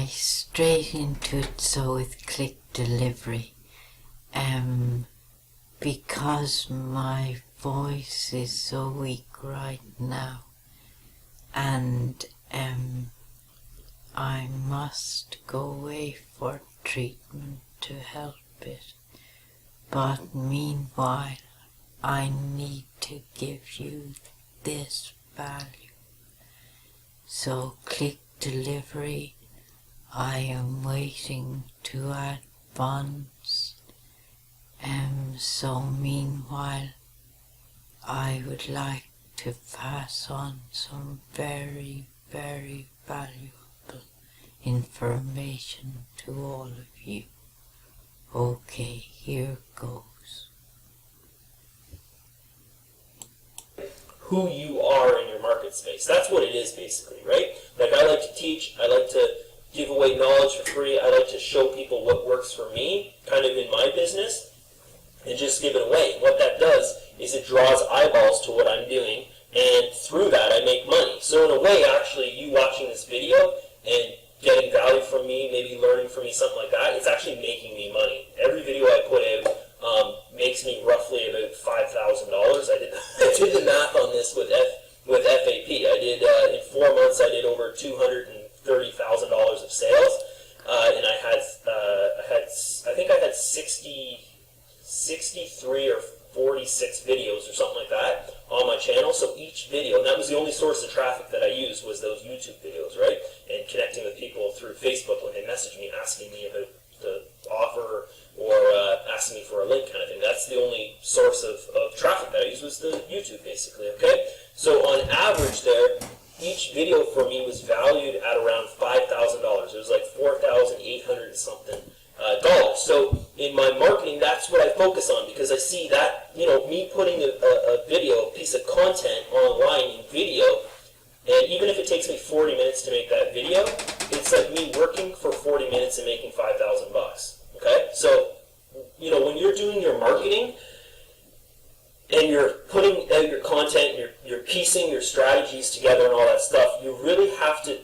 I straight into it, so with Clik delivery, because my voice is so weak right now, and I must go away for treatment to help it. But meanwhile, I need to give you this value. So Clik delivery, I am waiting to add funds. So meanwhile, I would like to pass on some very, very valuable information to all of you. Okay, here goes. Who you are in your market space. That's what it is basically, right? Like, I like to teach, I like to give away knowledge for free, I like to show people what works for me, kind of in my business, and just give it away. What that does is it draws eyeballs to what I'm doing, and through that I make money. So in a way, actually, you watching this video and getting value from me, maybe learning from me, something like that, it's actually making me money. Every video I put out makes me roughly about $5,000. I did the math on this with FAP. I did in 4 months. I did over $230,000 of sales, and I think I had 63 or 46 videos or something like that on my channel. So each video, and that was the only source of traffic that I used, was those YouTube videos, right? And connecting with people through Facebook when they message me asking me about the offer or asking me for a link kind of thing. That's the only source of traffic that I used, was the YouTube basically, okay? So on average there, each video for me was valued at around $5,000. It was like $4,800 and something dollars. So in my marketing, that's what I focus on, because I see that, you know, me putting a video, a piece of content online in video, and even if it takes me 40 minutes to make that video, it's like me working for 40 minutes and making $5,000. Okay? So, you know, when you're doing your marketing and you're putting out your content, you're piecing your strategies together and all that stuff, you really have to,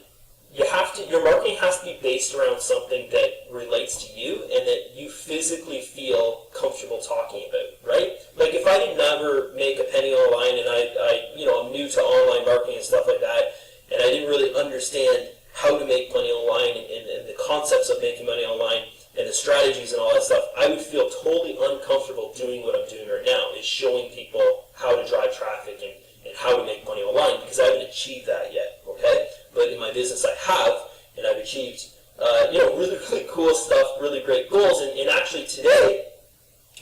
your marketing has to be based around something that relates to you and that you physically feel comfortable talking about, right? Like, if I did never make a penny online and I'm new to online marketing and stuff like that, and I didn't really understand how to make money online and the concepts of making money online and the strategies and all that stuff, I would feel totally uncomfortable doing what I'm doing right now, is showing people how to drive traffic and how to make money online, because I haven't achieved that yet, okay? But in my business I have, and I've achieved really, really cool stuff, really great goals, and actually today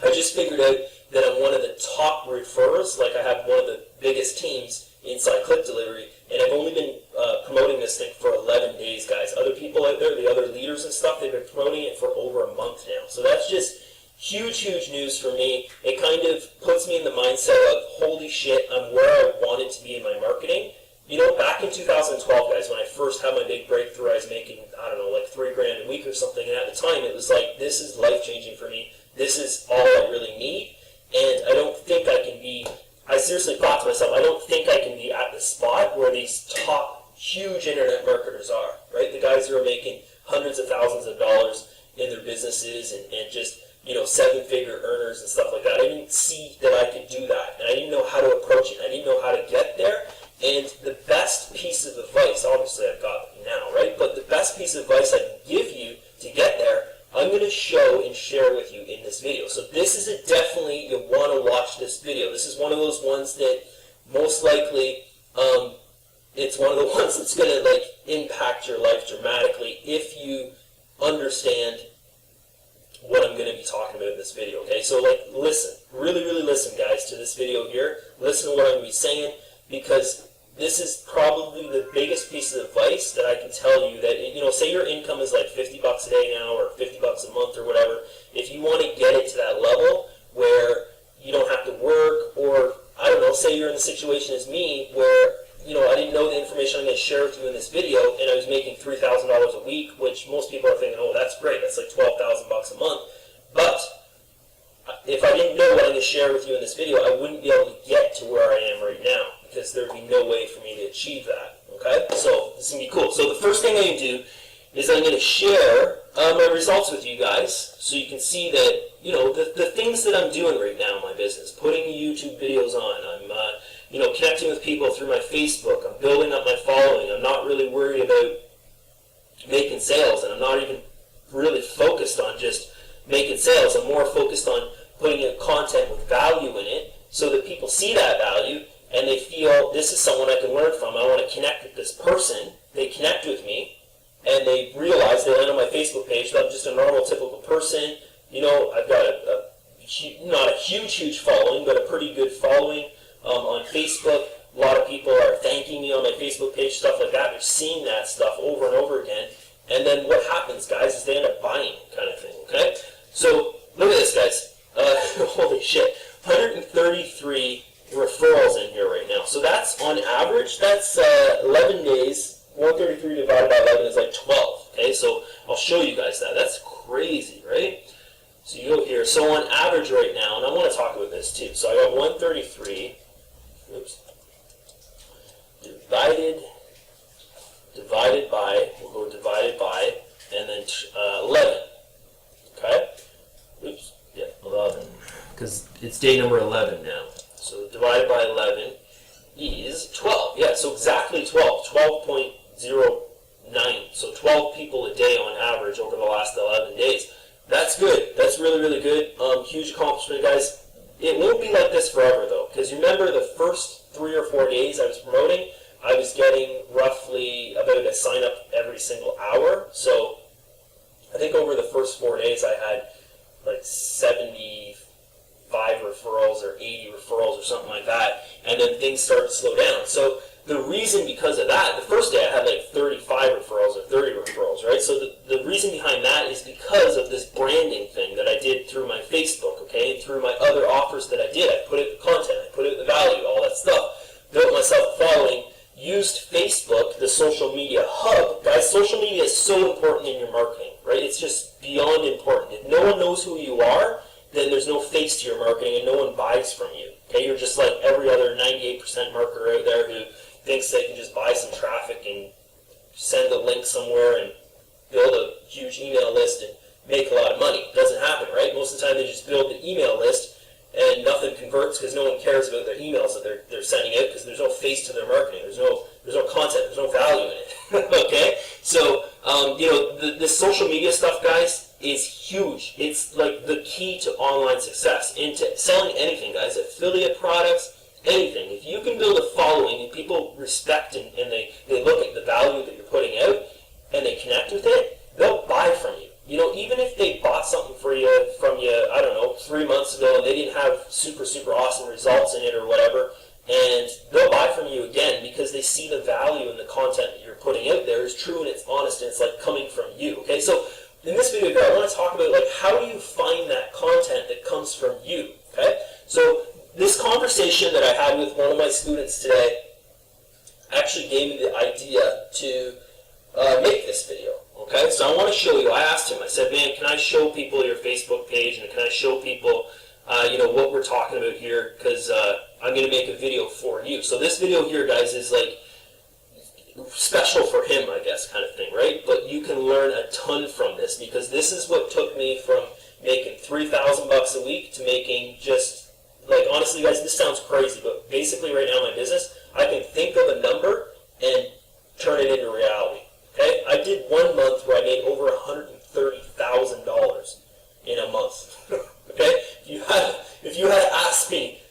I just figured out that I'm one of the top referrers. Like, I have one of the biggest teams inside Clik Delivery, and I've only been promoting this thing for 11 days, guys. Other people out there, the other leaders and stuff, they've been promoting it for over a month now. So that's just huge, huge news for me. It kind of puts me in the mindset of, holy shit, I'm where I wanted to be in my marketing. You know, back in 2012, guys, when I first had my big breakthrough, I was making, I don't know, like $3 grand a week or something, and at the time it was like, this is life-changing for me. This is all I really need, and I don't think I can be, I seriously thought to myself, I don't think I can be at the spot where these top, huge internet marketers are, right? The guys who are making hundreds of thousands of dollars in their businesses and just, you know, 7-figure earners and stuff like that. I didn't see that I could do that, and I didn't know how to approach it. I didn't know how to get there. And the best piece of advice, obviously I've got it now, right? But the best piece of advice I can give you to get there, I'm going to show and share with you in this video. So this is definitely, you want to watch this video. This is one of those ones that most likely, it's one of the ones that's going to like impact your life dramatically if you understand what I'm going to be talking about in this video, okay? So like, listen, really, really listen, guys, to this video here. Listen to what I'm going to be saying, because this is probably the biggest piece of advice that I can tell you that, you know, say your income is like $50 a day now or $50 a month or whatever. If you want to get it to that level where you don't have to work, or, I don't know, say you're in the situation as me where, you know, I didn't know the information I'm going to share with you in this video and I was making $3,000 a week, which most people are thinking, oh, that's great, that's like $12,000 a month. But if I didn't know what I'm going to share with you in this video, I wouldn't be able to get to where I am right now, because there'd be no way for me to achieve that, okay? So this is going to be cool. So the first thing I'm going to do is I'm going to share my results with you guys so you can see that, you know, the things that I'm doing right now in my business, putting YouTube videos on, I'm, you know, connecting with people through my Facebook, I'm building up my following, I'm not really worried about making sales, and I'm not even really focused on just making sales. I'm more focused on putting in content with value in it so that people see that value and they feel this is someone I can learn from. I want to connect with this person. They connect with me and they realize they land on my Facebook page that I'm just a normal, typical person. You know, I've got not a huge following, but a pretty good following on Facebook. A lot of people are thanking me on my Facebook page, stuff like that. They're seeing that stuff over and over again. And then what happens, guys, is they end up buying, kind of thing, okay? So, look at this, guys. Holy shit. 133 referrals in here right now. So that's, on average, that's 11 days. 133 divided by 11 is like 12, okay? So I'll show you guys that. That's crazy, right? So you go here. So on average right now, and I want to talk about this too. So I got 133, oops, divided by, we'll go divided by, and then 11, okay? Oops, yeah, 11, because it's day number 11 now. So divided by 11 is 12, yeah, so exactly 12, 12.09, so 12 people a day on average over the last 11 days. That's good, that's really good, huge accomplishment, guys. It won't be like this forever though, because remember the first 3 or 4 days I was promoting, I was getting roughly about a sign up every single hour. So I think over the first 4 days I had like 75 referrals or 80 referrals or something like that. And then things started to slow down. So the reason because of that, the first day I had like 35 referrals or 30 referrals, right? So the reason behind that is because of this branding thing that I did through my Facebook, okay? And through my other offers that I did. I put out the content, I put out the value, all that stuff. Built myself a following. Used Facebook, the social media hub. Guys, social media is so important in your marketing, right? It's just beyond important. If no one knows who you are, then there's no face to your marketing and no one buys from you. Okay, you're just like every other 98% marketer out there who thinks they can just buy some traffic and send a link somewhere and build a huge email list and make a lot of money. It doesn't happen, right? Most of the time they just build the email list and nothing converts because no one cares about their emails that they're sending out because there's no face to their marketing. There's no content. There's no value in it. Okay? So, you know, this social media stuff, guys, is huge. It's like the key to online success, into selling anything, guys, affiliate products, anything. If you can build a following and people respect and they look at the value that you're putting out and they connect with it, they'll buy from you. You know, even if they bought something from you, I don't know, 3 months ago and they didn't have super awesome results in it or whatever, and they'll buy from you again because they see the value in the content that you're putting out there is true and it's honest and it's like coming from you, okay? So in this video here, I want to talk about like how do you find that content that comes from you, okay? So this conversation that I had with one of my students today actually gave me the idea to make this video. Okay, so I want to show you. I asked him. I said, "Man, can I show people your Facebook page, and can I show people, you know, what we're talking about here? Because I'm going to make a video for you." So this video here, guys, is like special for him, I guess, kind of thing, right? But you can learn a ton from this because this is what took me from making $3,000 a week to making just like honestly, guys, this sounds crazy, but basically right now in my business, I can think of a number and turn it into reality. Okay, I did 1 month where I made over $130,000 in a month. Okay, if you had asked me,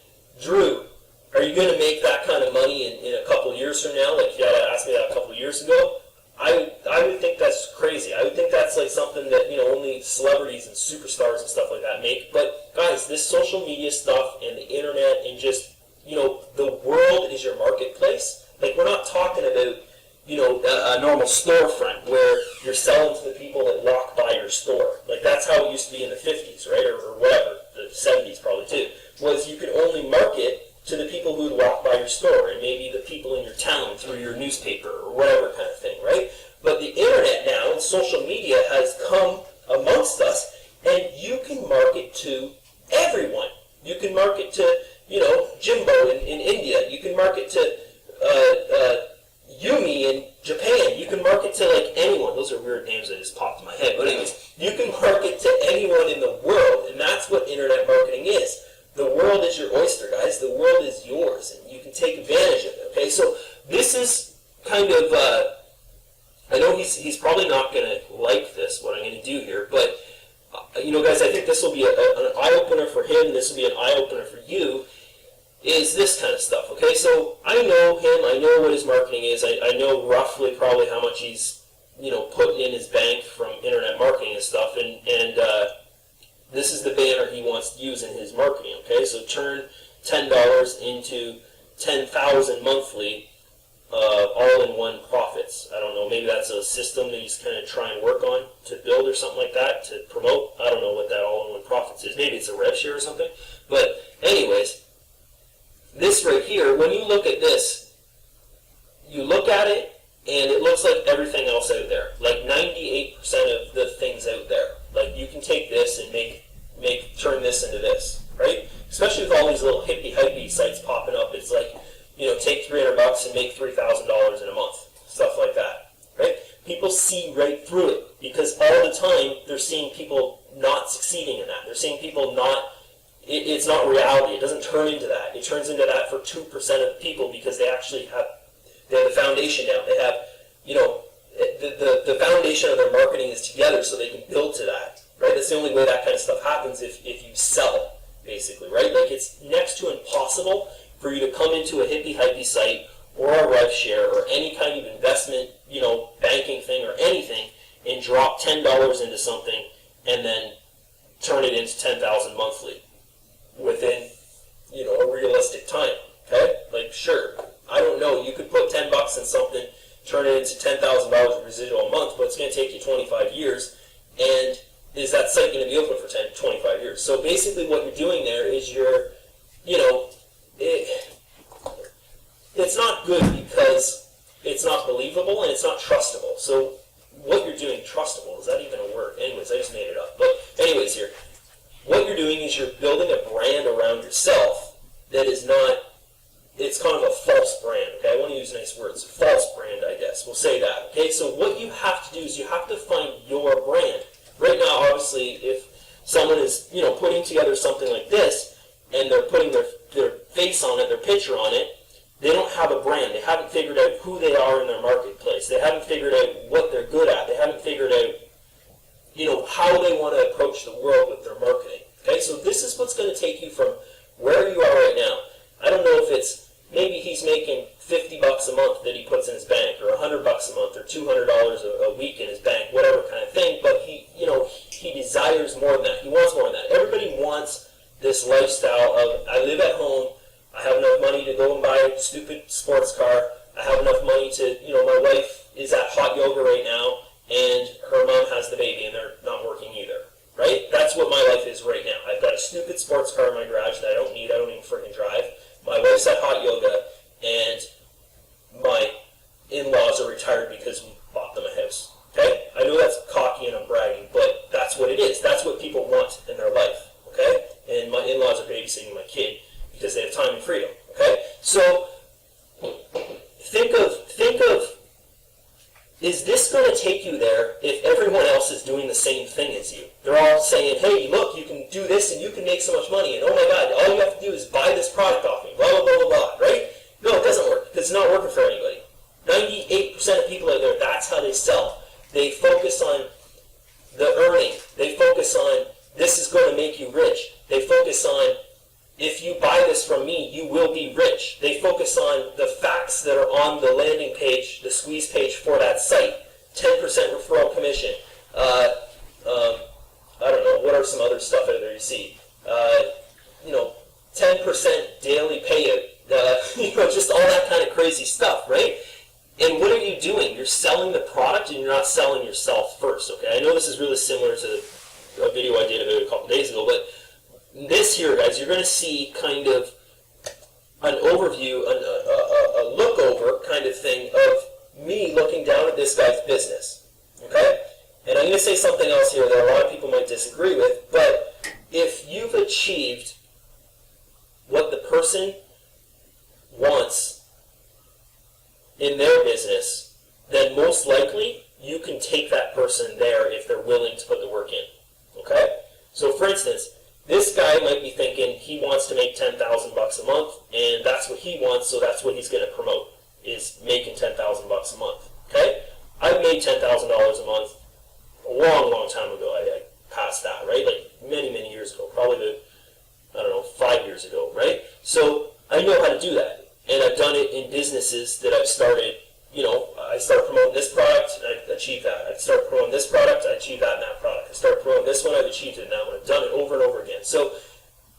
Drew, are you going to make that kind of money in a couple of years from now? Like if you had asked me that a couple of years ago, I would think that's crazy. I would think that's like something that, you know, only celebrities and superstars and stuff like that make. But guys, this social media stuff and the internet and just, you know, the world is your marketplace. Like we're not talking about, you know, a normal storefront where you're selling to the people that walk by your store. Like that's how it used to be in the 50s, right? Or whatever, the 70s probably too, was you could only market to the people who would walk by your store and maybe the people in your town through your newspaper or whatever kind of thing, right? But the internet now and social media has come amongst us and you can market to everyone. You can market to, you know, Jimbo in India. You can market to Yumi in Japan. You can market market to like anyone. Those are weird names that just popped in my head. But anyways, you can market to anyone in the world, and that's what internet marketing is. The world is your oyster, guys. The world is yours, and you can take advantage of it. Okay, so this is kind of. I know he's probably not going to like this, what I'm going to do here, but guys, I think this will be an eye opener for him. This will be an eye opener for you. Is this kind of stuff, okay? So I know him, I know what his marketing is, I know roughly probably how much he's, putting in his bank from internet marketing and stuff, and this is the banner he wants to use in his marketing, okay? So turn $10 into 10,000 monthly all-in-one profits. I don't know, maybe that's a system that he's kind of trying to work on to build or something like that, to promote. I don't know what that all-in-one profits is. Maybe it's a rev share or something. But anyways, this right here, when you look at this, you look at it, and it looks like everything else out there. Like 98% of the things out there. Like you can take this and turn this into this, right? Especially with all these little hippie sites popping up. It's like, take $300 and make $3,000 in a month. Stuff like that, right? People see right through it because all the time they're seeing people not succeeding in that. They're seeing people not. It's not reality. It doesn't turn into that. It turns into that for 2% of the people because they actually have the foundation down. They have, the foundation of their marketing is together so they can build to that, right? That's the only way that kind of stuff happens if you sell it, basically, right? Like it's next to impossible for you to come into a hippie site or a rev share or any kind of investment, banking thing or anything and drop $10 into something and then turn it into 10,000 monthly within, a realistic time, okay? Like, sure, I don't know, you could put $10 in something, turn it into $10,000 of residual a month, but it's going to take you 25 years, and is that site going to be open for 25 years? So basically what you're doing there is it's not good because it's not believable and it's not trustable. So what you're doing, trustable, is that even a word? Anyways, I just made it up. But anyways here, what you're doing is you're building a brand around yourself that is not, it's kind of a false brand, okay? I want to use nice words. False brand, I guess. We'll say that, okay? So what you have to do is you have to find your brand. Right now, obviously, if someone is, putting together something like this and they're putting their face on it, their picture on it, they don't have a brand. They haven't figured out who they are in their marketplace. They haven't figured out what they're good at. They haven't figured out how they want to approach the world with their marketing. Okay, so this is what's going to take you from where you are right now. I don't know if it's, maybe he's making $50 a month that he puts in his bank, or $100 a month, or $200 a week in his bank, whatever kind of thing, but he desires more than that. He wants more than that. Everybody wants this lifestyle of, I live at home, I have enough money to go and buy a stupid sports car, I have enough money to, my wife is at hot yoga right now, and her mom has the baby, and they're not working either, right? That's what my life is right now. I've got a stupid sports car in my garage that I don't need, I don't even freaking drive. My wife's at hot yoga, and my in-laws are retired because we bought them a house, okay? I know that's cocky and I'm bragging, but that's what it is. That's what people want in their life, okay? And my in-laws are babysitting my kid because they have time and freedom, okay? So think of, is this going to take you there if everyone else is doing the same thing as you? They're all saying, hey, look, you can do this and you can make so much money, and oh my God, all you have to do is buy this product off me, blah, blah, blah, blah, blah, right? No, it doesn't work, because it's not working for anybody. 98% of people out there, that's how they sell. They focus on the earning. They focus on, this is going to make you rich. They focus on, if you buy this from me, you will be rich. They focus on the facts that are on the landing page, the squeeze page for that site. 10% referral commission. I don't know, what are some other stuff out there you see? 10% daily payout. Just all that kind of crazy stuff, right? And what are you doing? You're selling the product and you're not selling yourself first, okay? I know this is really similar to a video I did about a couple days ago, but this here, guys, you're going to see kind of an overview, a look over kind of thing of me looking down at this guy's business, okay? And I'm going to say something else here that a lot of people might disagree with, but if you've achieved what the person wants in their business, then most likely you can take that person there if they're willing to put the work in. Okay? So for instance, this guy might be thinking he wants to make $10,000 a month, and that's what he wants, so that's what he's going to promote, is making $10,000 a month. Okay? I've made $10,000 a month a long, long time ago. I passed that, right? Like many, many years ago, probably 5 years ago, right? So I know how to do that, and I've done it in businesses that I've started. I start promoting this product, and I achieve that. I start promoting this product, I achieve that in that product. I start promoting this one, I've achieved it in that one. I've done it over and over again. So,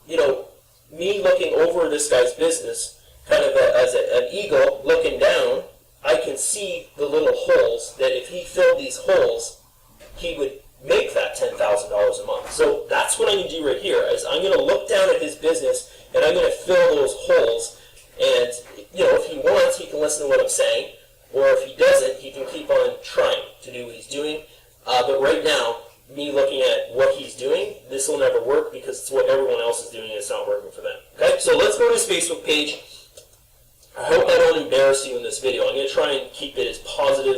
me looking over this guy's business, kind of as an eagle looking down, I can see the little holes that if he filled these holes, he would make that $10,000 a month. So that's what I'm going to do right here, is I'm going to look down at his business, and I'm going to fill those holes. And, if he wants, he can listen to what I'm saying. Or if he doesn't, he can keep on trying to do what he's doing. But right now, me looking at what he's doing, this will never work because it's what everyone else is doing and it's not working for them. Okay, so let's go to his Facebook page. I hope I don't embarrass you in this video. I'm going to try and keep it as positive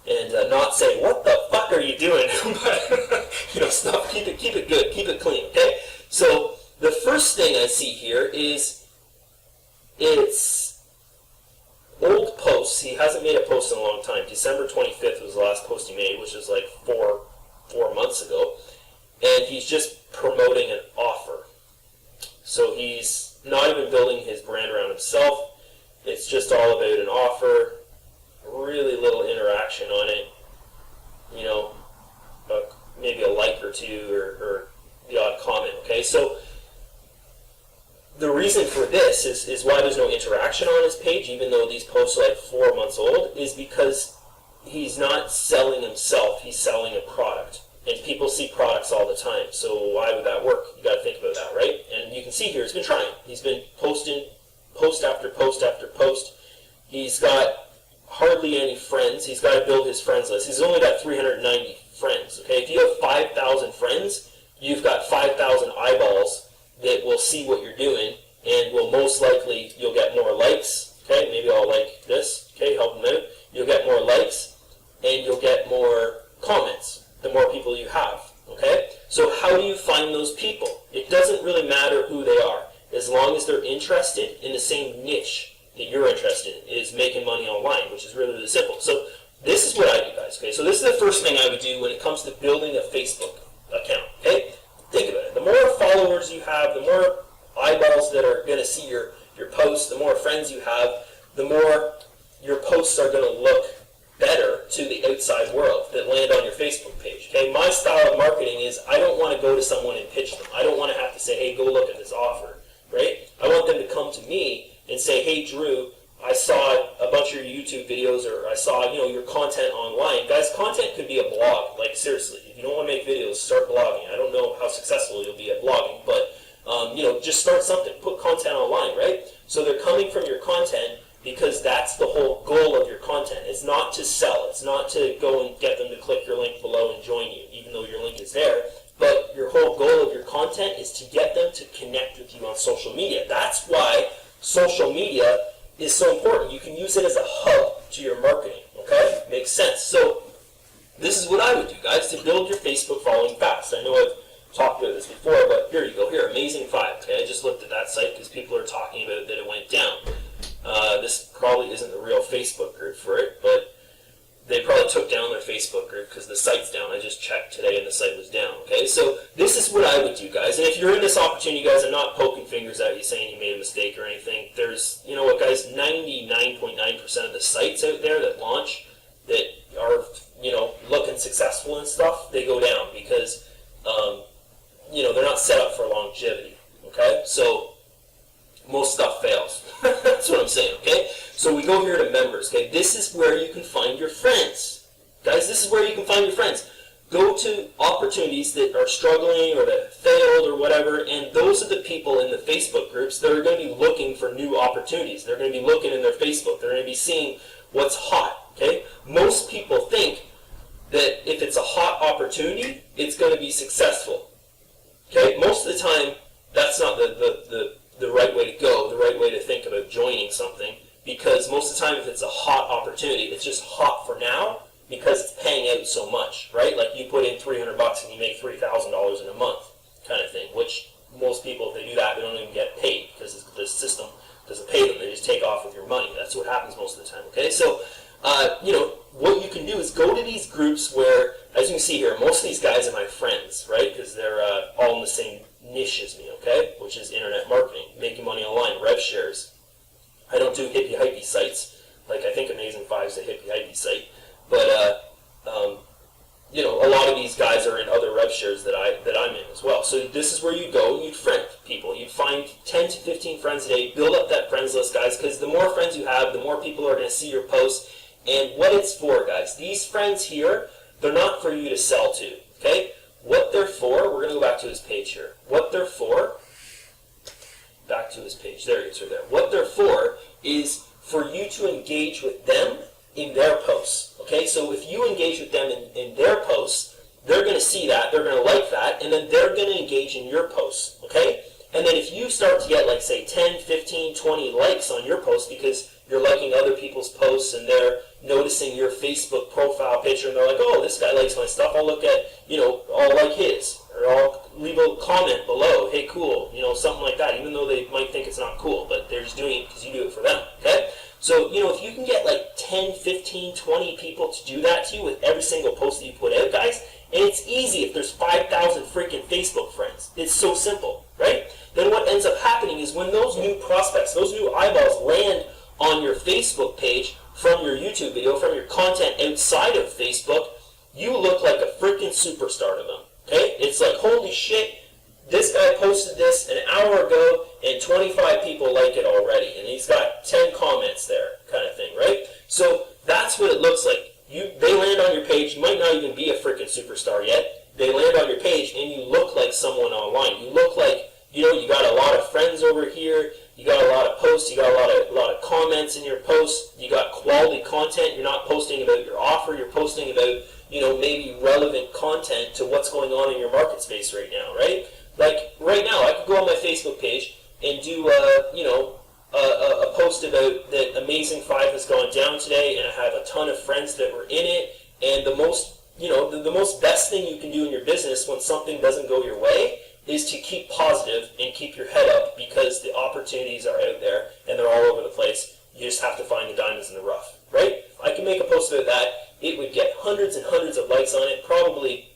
and not say, what the fuck are you doing? But, stuff, keep it good, keep it clean, okay? So the first thing I see here is it's old posts. He hasn't made a post in a long time. December 25th was the last post he made, which is like four months ago. And he's just promoting an offer. So he's not even building his brand around himself. It's just all about an offer. Really little interaction on it. Maybe a like or two or the odd comment. Okay, so the reason for this is why there's no interaction on his page, even though these posts are like 4 months old, is because he's not selling himself, he's selling a product. And people see products all the time, so why would that work? You got to think about that, right? And you can see here, he's been trying. He's been posting post after post after post. He's got hardly any friends. He's got to build his friends list. He's only got 390 friends, okay? If you have 5,000 friends, you've got 5,000 eyeballs that will see what you're doing, and will most likely, you'll get more likes, okay? Maybe I'll like this, okay, help them out. You'll get more likes, and you'll get more comments, the more people you have, okay? So how do you find those people? It doesn't really matter who they are, as long as they're interested in the same niche that you're interested in, is making money online, which is really, really simple. So this is what I do, guys, okay? So this is the first thing I would do when it comes to building a Facebook account, okay? Think about it. The more followers you have, the more eyeballs that are going to see your posts, the more friends you have, the more your posts are going to look better to the outside world that land on your Facebook page. Okay, my style of marketing is I don't want to go to someone and pitch them. I don't want to have to say, hey, go look at this offer, right? I want them to come to me and say, hey, Drew, I saw a bunch of your YouTube videos, or I saw, your content online. Guys, content could be a blog. Like, seriously, if you don't want to make videos, start blogging. I don't know how successful you'll be at blogging, but, just start something. Put content online, right? So they're coming from your content because that's the whole goal of your content. It's not to sell. It's not to go and get them to click your link below and join you, even though your link is there. But your whole goal of your content is to get them to connect with you on social media. That's why social media is so important. You can use it as a hub to your marketing, okay? Makes sense. So this is what I would do, guys, to build your Facebook following fast. I know I've talked about this before, but here you go. Here, Amazing 5, okay? I just looked at that site because people are talking about that it went down. This probably isn't the real Facebook group for it, but they probably took down their Facebook group because the site's down. I just checked today and the site was down, okay? So this is what I would do, guys. And if you're in this opportunity, guys, I'm not poking fingers at you saying you made a mistake or anything. There's, you know what, guys, 99.9% of the sites out there that launch that are, looking successful and stuff, they go down because, they're not set up for longevity, okay? So most stuff fails. That's what I'm saying, okay? So we go here to members, okay? This is where you can find your friends. Guys, this is where you can find your friends. Go to opportunities that are struggling or that failed or whatever, and those are the people in the Facebook groups that are going to be looking for new opportunities. They're going to be looking in their Facebook. They're going to be seeing what's hot, okay? Most people think that if it's a hot opportunity, it's going to be successful, okay? Most of the time, that's not the right way to go, the right way to think about joining something. because most of the time if it's a hot opportunity, it's just hot for now because it's paying out so much, right? Like you put in $300 and you make $3,000 in a month kind of thing, which most people, if they do that, they don't even get paid because the system doesn't pay them. They just take off with your money. That's what happens most of the time, okay? So, what you can do is go to these groups where, as you can see here, most of these guys are my friends, right? Because they're all in the same niche as me, okay? Which is internet marketing, making money online, rev shares. I don't do hippie-hypey sites. Like, I think Amazing 5 is a hippie-hypey site. But, a lot of these guys are in other rev shares that I'm in as well. So this is where you go and you'd friend people. You'd find 10 to 15 friends a day. Build up that friends list, guys, because the more friends you have, the more people are going to see your posts. And what it's for, guys, these friends here, they're not for you to sell to, okay? What they're for, we're going to go back to his page here. What they're for, back to his page. There it is right there. What they're for is for you to engage with them in their posts, okay? So if you engage with them in their posts, they're going to see that, they're going to like that, and then they're going to engage in your posts, okay? And then if you start to get, like, say, 10, 15, 20 likes on your posts because you're liking other people's posts and they're noticing your Facebook profile picture and they're like, oh, this guy likes my stuff, I'll look at, I'll like his, or I'll leave a comment below, hey, cool, something like that, even though they might think it's not cool, but they're just doing it because you do it for them, okay? So, if you can get like 10, 15, 20 people to do that to you with every single post that you put out, guys, and it's easy if there's 5,000 freaking Facebook friends. It's so simple, right? Then what ends up happening is when those new prospects, those new eyeballs land on your Facebook page from your YouTube video, from your content outside of Facebook, you look like a freaking superstar to them, okay? It's like, holy shit, this guy posted this an hour ago and 25 people like it already, and he's got 10 comments there, kind of thing, right? So that's what it looks like. They land on your page. You might not even be a freaking superstar yet. They land on your page, and you look like someone online. You look like, you got a lot of friends over here. You got a lot of posts. You got a lot of comments in your posts. You got quality content. You're not posting about your offer. You're posting about, maybe relevant content to what's going on in your market space right now, right? Like, right now, I could go on my Facebook page and do, a post about that Amazing 5 has gone down today, and I have a ton of friends that were in it, and the most best thing you can do in your business when something doesn't go your way is to keep positive and keep your head up because the opportunities are out there, and they're all over the place. You just have to find the diamonds in the rough, right? If I can make a post about that, it would get hundreds and hundreds of likes on it, probably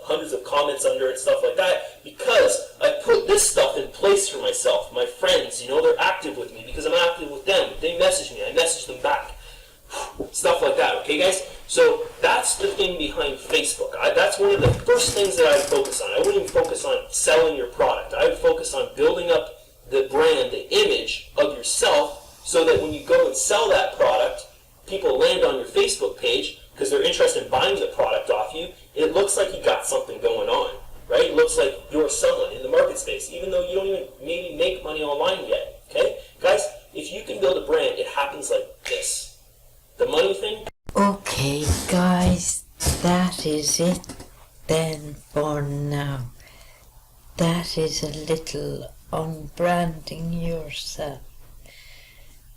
hundreds of comments under it, stuff like that, because I put this stuff in place for myself. My friends, they're active with me because I'm active with them. They message me, I message them back. Stuff like that, okay, guys? So that's the thing behind Facebook. That's one of the first things that I would focus on. I wouldn't even focus on selling your product. I would focus on building up the brand, the image of yourself, so that when you go and sell that product, people land on your Facebook page because they're interested in buying the product off you. It looks like you got something going on, right? It looks like you're someone in the market space, even though you don't even maybe make money online yet, okay? Guys, if you can build a brand, it happens like this. The money thing. Okay, guys, that is it then for now. That is a little on branding yourself.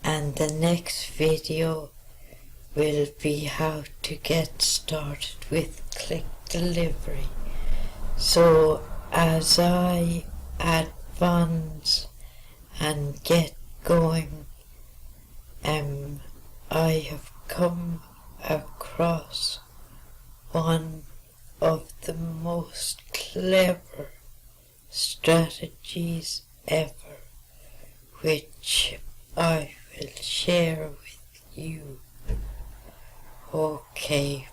And the next video will be how to get started with Clik delivery. So as I advance and get going, I have come across one of the most clever strategies ever, which I will share with you. Okay,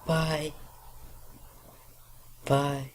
bye. Bye.